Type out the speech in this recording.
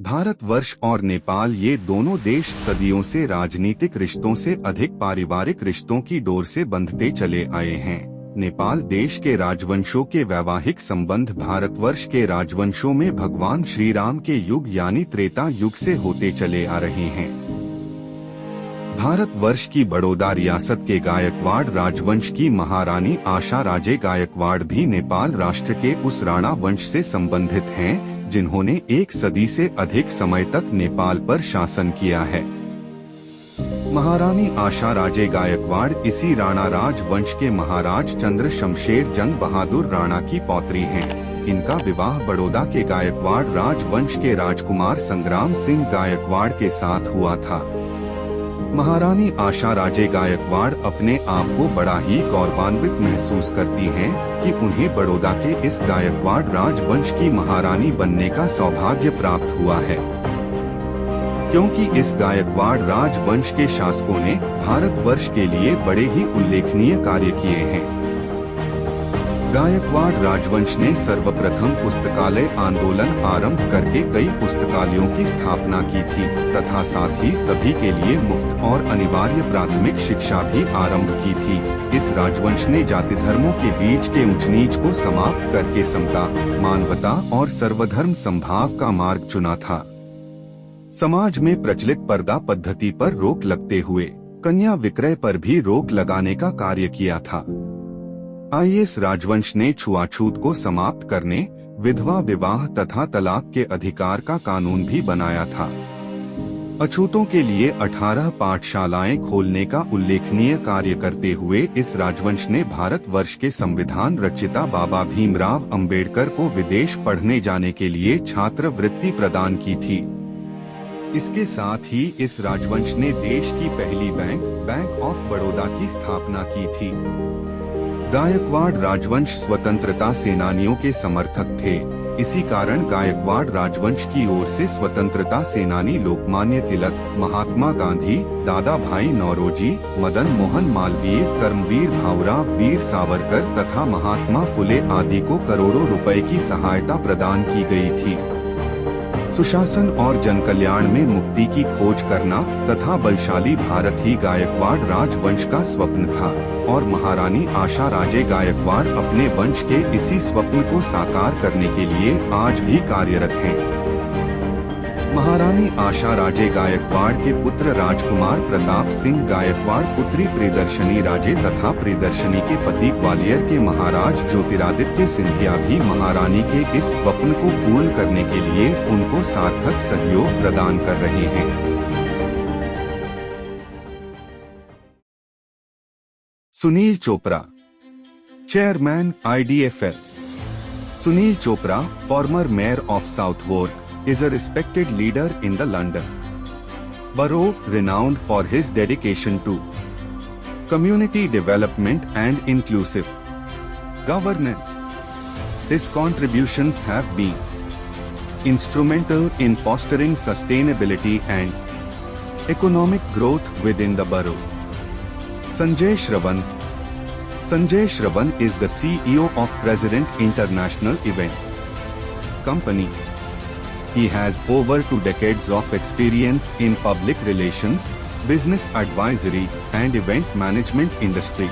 भारतवर्ष और नेपाल ये दोनों देश सदियों से राजनीतिक रिश्तों से अधिक पारिवारिक रिश्तों की डोर से बंधते चले आए हैं। नेपाल देश के राजवंशों के वैवाहिक संबंध भारतवर्ष के राजवंशों में भगवान श्री राम के युग यानी त्रेता युग से होते चले आ रहे हैं। भारतवर्ष की बड़ौदा रियासत के गायकवाड़ राजवंश की महारानी आशा राजे गायकवाड़ भी नेपाल राष्ट्र के उस राणा वंश से संबंधित हैं, जिन्होंने एक सदी से अधिक समय तक नेपाल पर शासन किया है। महारानी आशा राजे गायकवाड़ इसी राणा राजवंश के महाराज चंद्र शमशेर जंग बहादुर राणा की पौत्री हैं। इनका विवाह बड़ौदा के गायकवाड़ राजवंश के राजकुमार संग्राम सिंह गायकवाड़ के साथ हुआ था। महारानी आशा राजे गायकवाड़ अपने आप को बड़ा ही गौरवान्वित महसूस करती हैं कि उन्हें बड़ौदा के इस गायकवाड़ राजवंश की महारानी बनने का सौभाग्य प्राप्त हुआ है, क्योंकि इस गायकवाड़ राजवंश के शासकों ने भारतवर्ष के लिए बड़े ही उल्लेखनीय कार्य किए हैं। गायकवाड़ राजवंश ने सर्वप्रथम पुस्तकालय आंदोलन आरंभ करके कई पुस्तकालयों की स्थापना की थी तथा साथ ही सभी के लिए मुफ्त और अनिवार्य प्राथमिक शिक्षा भी आरंभ की थी। इस राजवंश ने जाति धर्मों के बीच के ऊंच नीच को समाप्त करके समता, मानवता और सर्वधर्म समभाव का मार्ग चुना था। समाज में प्रचलित पर्दा पद्धति पर रोक लगते हुए कन्या विक्रय पर भी रोक लगाने का कार्य किया था। इस राजवंश ने छुआछूत को समाप्त करने, विधवा विवाह तथा तलाक के अधिकार का कानून भी बनाया था। अछूतों के लिए 18 पाठशालाएं खोलने का उल्लेखनीय कार्य करते हुए इस राजवंश ने भारतवर्ष के संविधान रचयिता बाबा भीमराव अंबेडकर को विदेश पढ़ने जाने के लिए छात्रवृत्ति प्रदान की थी। इसके साथ ही इस राजवंश ने देश की पहली बैंक ऑफ बड़ौदा की स्थापना की थी। गायकवाड़ राजवंश स्वतंत्रता सेनानियों के समर्थक थे। इसी कारण गायकवाड़ राजवंश की ओर से स्वतंत्रता सेनानी लोकमान्य तिलक, महात्मा गांधी, दादा भाई नौरोजी, मदन मोहन मालवीय, कर्मवीर भाऊराव, वीर सावरकर तथा महात्मा फुले आदि को करोड़ों रुपए की सहायता प्रदान की गई थी। सुशासन और जनकल्याण में मुक्ति की खोज करना तथा बलशाली भारत ही गायकवाड़ राजवंश का स्वप्न था और महारानी आशा राजे गायकवाड़ अपने वंश के इसी स्वप्न को साकार करने के लिए आज भी कार्यरत हैं। महारानी आशा राजे गायकवाड़ के पुत्र राजकुमार प्रताप सिंह गायकवाड़, पुत्री प्रियदर्शनी राजे तथा प्रियदर्शनी के पति ग्वालियर के महाराज ज्योतिरादित्य सिंधिया भी महारानी के इस स्वप्न को पूर्ण करने के लिए उनको सार्थक सहयोग प्रदान कर रहे हैं। Sunil Chopra, chairman IDFL। Sunil Chopra, former mayor of Southwark, is a respected leader in the London Borough, renowned for his dedication to community development and inclusive governance. His contributions have been instrumental in fostering sustainability and economic growth within the borough. Sanjay Shravan. Sanjay Shravan is the CEO of President International Event Company. He has over 2 decades of experience in public relations, business advisory, and event management industry.